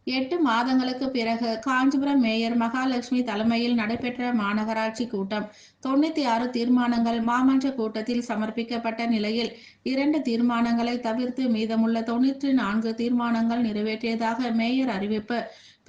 8 மாதங்களுக்கு பிறகு காஞ்சிபுரம் மேயர் மகாலட்சுமி தலைமையில் நடைபெற்ற மாநகராட்சி கூட்டம். 96 தீர்மானங்கள் மாமன்ற கூட்டத்தில் சமர்ப்பிக்கப்பட்ட நிலையில் 2 தீர்மானங்களை தவிர்த்து மீதமுள்ள 94 தீர்மானங்கள் நிறைவேற்றியதாக மேயர் அறிவிப்பு.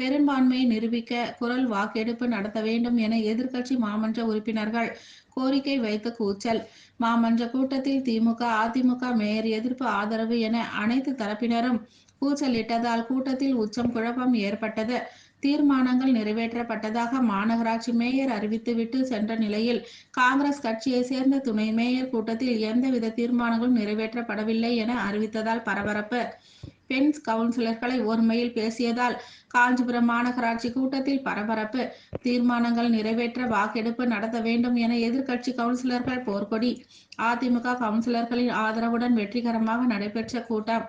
பெரும்பான்மையை நிரூபிக்க குரல் வாக்கெடுப்பு நடத்த வேண்டும் என எதிர்க்கட்சி மாமன்ற உறுப்பினர்கள் கோரிக்கை வைத்து கூச்சல். மாமன்ற கூட்டத்தில் திமுக, அதிமுக, மேயர் எதிர்ப்பு, ஆதரவு என அனைத்து தரப்பினரும் கூச்சலிட்டதால் கூட்டத்தில் உச்சம் குழப்பம் ஏற்பட்டது. தீர்மானங்கள் நிறைவேற்றப்பட்டதாக மாநகராட்சி மேயர் அறிவித்துவிட்டு சென்ற நிலையில் காங்கிரஸ் கட்சியை சேர்ந்த துணை மேயர் கூட்டத்தில் எந்தவித தீர்மானங்களும் நிறைவேற்றப்படவில்லை என அறிவித்ததால் பரபரப்பு. பெண் கவுன்சிலர்களை ஒருமையில் பேசியதால் காஞ்சிபுரம் மாநகராட்சி கூட்டத்தில் பரபரப்பு. தீர்மானங்கள் நிறைவேற்ற வாக்கெடுப்பு நடத்த வேண்டும் என எதிர்க்கட்சி கவுன்சிலர்கள் போர்க்கொடி. அதிமுக கவுன்சிலர்களின் ஆதரவுடன் வெற்றிகரமாக நடைபெற்ற கூட்டம்.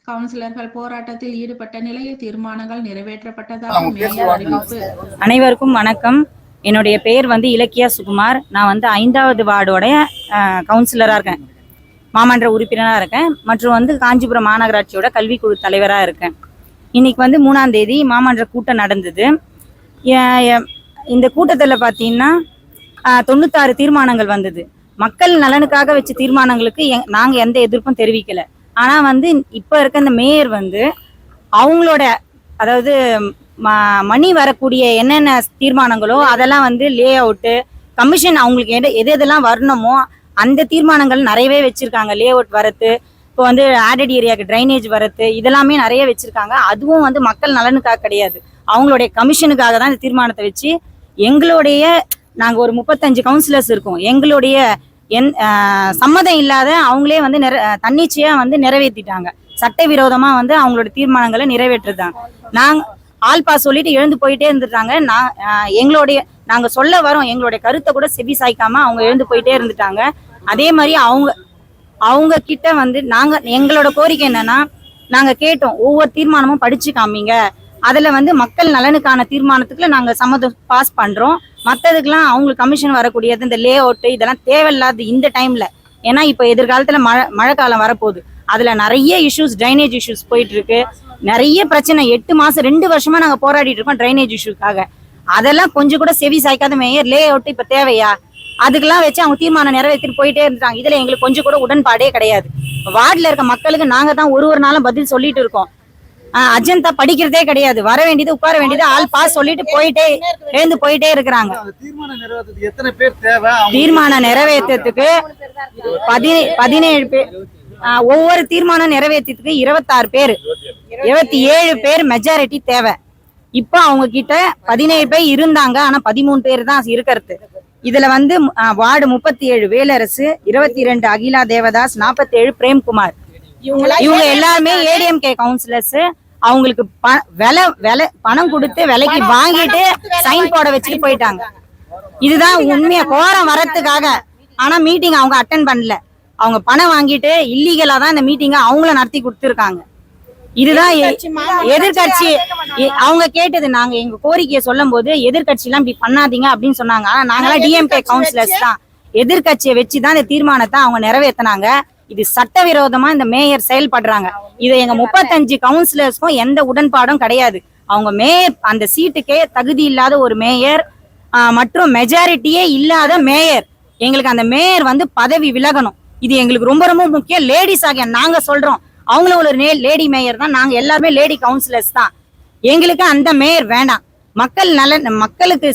கவுன்சிலர்கள் போராட்டத்தில் ஈடுபட்ட நிலையில் தீர்மானங்கள் நிறைவேற்றப்பட்டதாக மேயர் அறிவிப்பு. அனைவருக்கும் வணக்கம். என்னுடைய பெயர் இலக்கியா சுகுமார். நான் 5வது வார்டோடைய கவுன்சிலராக இருக்கேன், மாமன்ற உறுப்பினராக இருக்கேன், மற்றும் காஞ்சிபுரம் மாநகராட்சியோட கல்விக்குழு தலைவராக இருக்கேன். இன்னைக்கு 3ஆம் தேதி மாமன்ற கூட்டம் நடந்தது. இந்த கூட்டத்தில் பார்த்தீங்கன்னா 96 தீர்மானங்கள் வந்தது. மக்கள் நலனுக்காக வச்ச தீர்மானங்களுக்கு நாங்கள் எந்த எதிர்ப்பும் தெரிவிக்கலை. ஆனால் இப்போ இருக்க இந்த மேயர் அவங்களோட அதாவது மணி வரக்கூடிய என்னென்ன தீர்மானங்களோ அதெல்லாம் லே அவுட்டு கமிஷன் அவங்களுக்கு எதெல்லாம் வரணுமோ அந்த தீர்மானங்கள் நிறையவே வச்சிருக்காங்க. லே அவுட் வரத்து, இப்போ ஆடட் ஏரியாவுக்கு ட்ரைனேஜ் வரத்து, இதெல்லாமே நிறைய வச்சிருக்காங்க. அதுவும் மக்கள் நலனுக்காக கிடையாது, அவங்களுடைய கமிஷனுக்காக தான் இந்த தீர்மானத்தை வச்சு எங்களுடைய நாங்கள் ஒரு 35 கவுன்சிலர்ஸ் இருக்கோம். எங்களுடைய சம்மதம் இல்லாத அவங்களே தன்னிச்சையா நிறைவேற்றிட்டாங்க. சட்டவிரோதமா அவங்களோட தீர்மானங்களை நிறைவேற்றுறாங்க. ஆல் பாஸ் சொல்லிட்டு எழுந்து போயிட்டே இருந்துட்டாங்க. நாங்க சொல்ல வரோம், எங்களுடைய கருத்தை கூட செவி சாய்க்காம அவங்க எழுந்து போயிட்டே இருந்துட்டாங்க. அதே மாதிரி அவங்க கிட்ட நாங்க எங்களோட கோரிக்கை என்னன்னா, நாங்க கேட்டோம் ஒவ்வொரு தீர்மானமும் படிச்சு காமிங்க, அதுல மக்கள் நலனுக்கான தீர்மானத்துக்குள்ள நாங்க சம்மதம் பாஸ் பண்றோம், மற்றதுக்கெல்லாம் அவங்களுக்கு கமிஷன் வரக்கூடியது இந்த லே அவுட்டு இதெல்லாம் தேவையில்லாது இந்த டைம்ல. ஏன்னா இப்போ எதிர்காலத்துல மழை காலம் வரப்போகுது, அதுல நிறைய இஷ்யூஸ், ட்ரைனேஜ் இஷ்யூஸ் போயிட்டு இருக்கு, நிறைய பிரச்சனை. 8 மாசம் 2 வருஷமா நாங்க போராடிட்டு இருக்கோம் ட்ரைனேஜ் இஷ்யூக்காக. அதெல்லாம் கொஞ்சம் கூட செவி சாய்க்காத மேயர் லே அவுட் இப்ப தேவையா, அதுக்கெல்லாம் வச்சு அவங்க தீர்மானம் நிறைவேற்றிட்டு போயிட்டே இருந்தாங்க. இதுல எங்களுக்கு கொஞ்சம் கூட உடன்பாடே கிடையாது. வார்டுல இருக்க மக்களுக்கு நாங்க தான் ஒரு நாளும் பதில் சொல்லிட்டு இருக்கோம். அஜந்தா படிக்கிறதே கிடையாது, வர வேண்டியது உட்கார வேண்டியது ஆல் பாஸ் சொல்லிட்டு எழுந்து போயிட்டே இருக்கிறாங்க. தீர்மானம் நிறைவேற்றத்துக்கு 17 பேர், ஒவ்வொரு தீர்மானம் நிறைவேற்றத்துக்கு 26 பேர், 27 பேர் மெஜாரிட்டி தேவை. இப்போ அவங்க கிட்ட 17 பேர் இருந்தாங்க, ஆனா 13 பேர் தான் இருக்கிறது. இதுல வார்டு 37 வேலரசு, 22 அகிலா தேவதாஸ், 47 பிரேம்குமார், இவங்க எல்லாருமே ஏடிஎம்கே கவுன்சிலர்ஸ். அவங்களுக்கு பணம் கொடுத்து விலைக்கு வாங்கிட்டு சைன் போட வச்சுட்டு போயிட்டாங்க. இதுதான் உண்மையா கோரம் வரத்துக்காக. ஆனா மீட்டிங் அவங்க அட்டென்ட் பண்ணல, அவங்க பணம் வாங்கிட்டு இல்லீகலா தான் இந்த மீட்டிங்கை அவங்கள நடத்தி கொடுத்துருக்காங்க. இதுதான் எதிர்கட்சி அவங்க கேட்டது. நாங்க எங்க கோரிக்கையை சொல்லும் போது எதிர்கட்சி எல்லாம் இப்படி பண்ணாதீங்க அப்படின்னு சொன்னாங்க. ஆனா நாங்களாம் டிஎம்கே கவுன்சிலர்ஸ் தான், எதிர்கட்சியை வச்சுதான் இந்த தீர்மானத்தை அவங்க நிறைவேற்றினாங்க. இது சட்டவிரோதமா இந்த மேயர் செயல்படுறாங்க. இது எங்க 35 கவுன்சிலர்ஸ்க்கும் எந்த உடன்பாடும் கிடையாது. அவங்க மேயர் அந்த சீட்டுக்கே தகுதி இல்லாத ஒரு மேயர் மற்றும் மெஜாரிட்டியே இல்லாத மேயர். எங்களுக்கு அந்த மேயர் பதவி விலகணும். இது எங்களுக்கு ரொம்ப ரொம்ப முக்கியம். லேடிஸ் ஆகிய நாங்க சொல்றோம், அவங்களும் ஒரு லேடி மேயர் தான், நாங்க எல்லாருமே லேடி கவுன்சிலர்ஸ் தான். எங்களுக்கு அந்த மேயர் வேண்டாம். மக்களுக்கு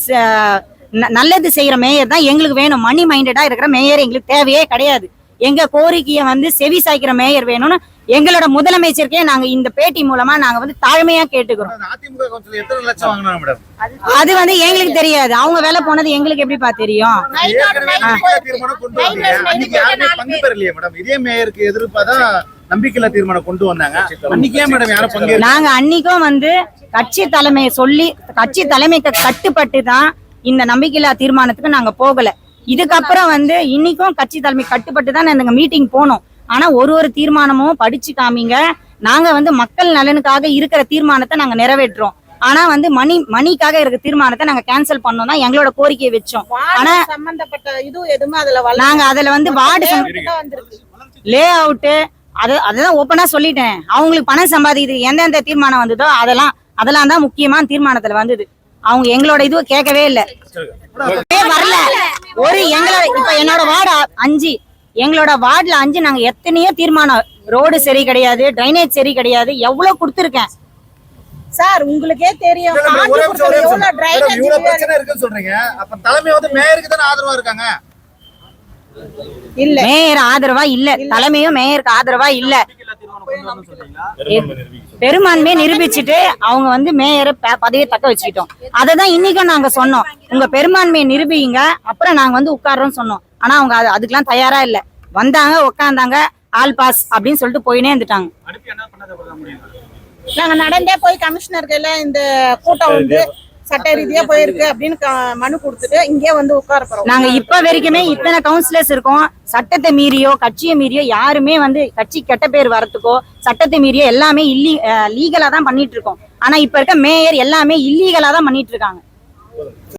நல்லது செய்யற மேயர் தான் எங்களுக்கு வேணும். மணி மைண்டடா இருக்கிற மேயர் எங்களுக்கு தேவையே கிடையாது. எங்க கோரிக்கையை செவி சாய்க்கிற மேயர் வேணும்னு எங்களோட முதலமைச்சருக்கே நாங்க இந்த பேட்டி மூலமா நாங்க தாழ்மையா கேட்டுக்கிறோம். அது எங்களுக்கு தெரியாது, அவங்க வேலை போனது எங்களுக்கு எப்படிப்பா தெரியும்? நம்பிக்கையில்லா தீர்மானம் கொண்டு வந்தாங்க. நாங்க அன்னைக்கும் கட்சி தலைமையை சொல்லி கட்சி தலைமைக்கு கட்டுப்பட்டு தான் இந்த நம்பிக்கையில்லா தீர்மானத்துக்கு நாங்க போகல. இதுக்கப்புறம் இன்னைக்கும் கட்சி தலைமை கட்டுப்பட்டு தான் நாங்க மீட்டிங் போனோம். ஆனா ஒரு தீர்மானமும் படிச்சு காமிங்க, நாங்க மக்கள் நலனுக்காக இருக்கிற தீர்மானத்தை நாங்க நிறைவேற்றோம். ஆனா மணிக்காக இருக்க தீர்மானத்தை நாங்க கேன்சல் பண்ணோம் தான் எங்களோட கோரிக்கையை வச்சோம். ஆனா நாங்க அதுல வார்டு லே அவுட்டு அதுதான் ஓப்பனா சொல்லிட்டேன். அவங்களுக்கு பணம் சம்பாதிக்கிறது எந்தெந்த தீர்மானம் வந்ததோ அதெல்லாம் அதெல்லாம் தான் முக்கியமான தீர்மானத்துல வந்தது. அவங்க எங்களோட இதுவும் கேட்கவே இல்லை, வரல. ஒரு எங்களோட இப்ப என்னோட வார்டு 5, எங்களோட வார்டுல 5 நாங்க எத்தனையோ தீர்மானம், ரோடு சரி கிடையாது, டிரைனேஜ் சரி கிடையாது, எவ்வளவு கொடுத்துருக்கேன் சார். உங்களுக்கே தெரியும் இவ்வளவு பிரச்சனை இருக்குன்னு சொல்றீங்க. அப்ப தலைமை வந்து மேயருக்கு தானே ஆதரவா இருக்காங்க. இல்ல மேயர் ஆதரவா இல்ல, தலைமையும் மேயருக்கு ஆதரவா இல்ல. பெரும்பான்மையை நிரூபிச்சுட்டு அவங்க வந்து மேயரை பதவியை தக்க வச்சுக்கிட்டோம். அததான் இன்னைக்கும் நாங்க சொன்னோம், உங்க பெரும்பான்மையை நிரூபிங்க, அப்புறம் நாங்க வந்து உட்கார்றோம்னு சொன்னோம். ஆனா அவங்க அதுக்கெல்லாம் தயாரா இல்ல. வந்தாங்க, உட்காந்தாங்க, ஆல் பாஸ் அப்படின்னு சொல்லிட்டு போயினே இருந்துட்டாங்க. நாங்க நடந்தே போய் கமிஷனருக்கு எல்லாம் இந்த கூட்டம் வந்து சட்ட ரீதியா போயிருக்கு அப்படின்னு மனு கொடுத்துட்டு இங்கே வந்து உட்கார போறோம். நாங்க இப்ப வரைக்குமே இத்தனை கவுன்சிலர்ஸ் இருக்கோம், சட்டத்தை மீறியோ கட்சியை மீறியோ யாருமே வந்து கட்சி கெட்ட பேர் வரத்துக்கோ சட்டத்தை மீறியோ எல்லாமே லீகலா தான் பண்ணிட்டு இருக்கோம். ஆனா இப்ப இருக்க மேயர் எல்லாமே இல்லீகலா தான் பண்ணிட்டு இருக்காங்க.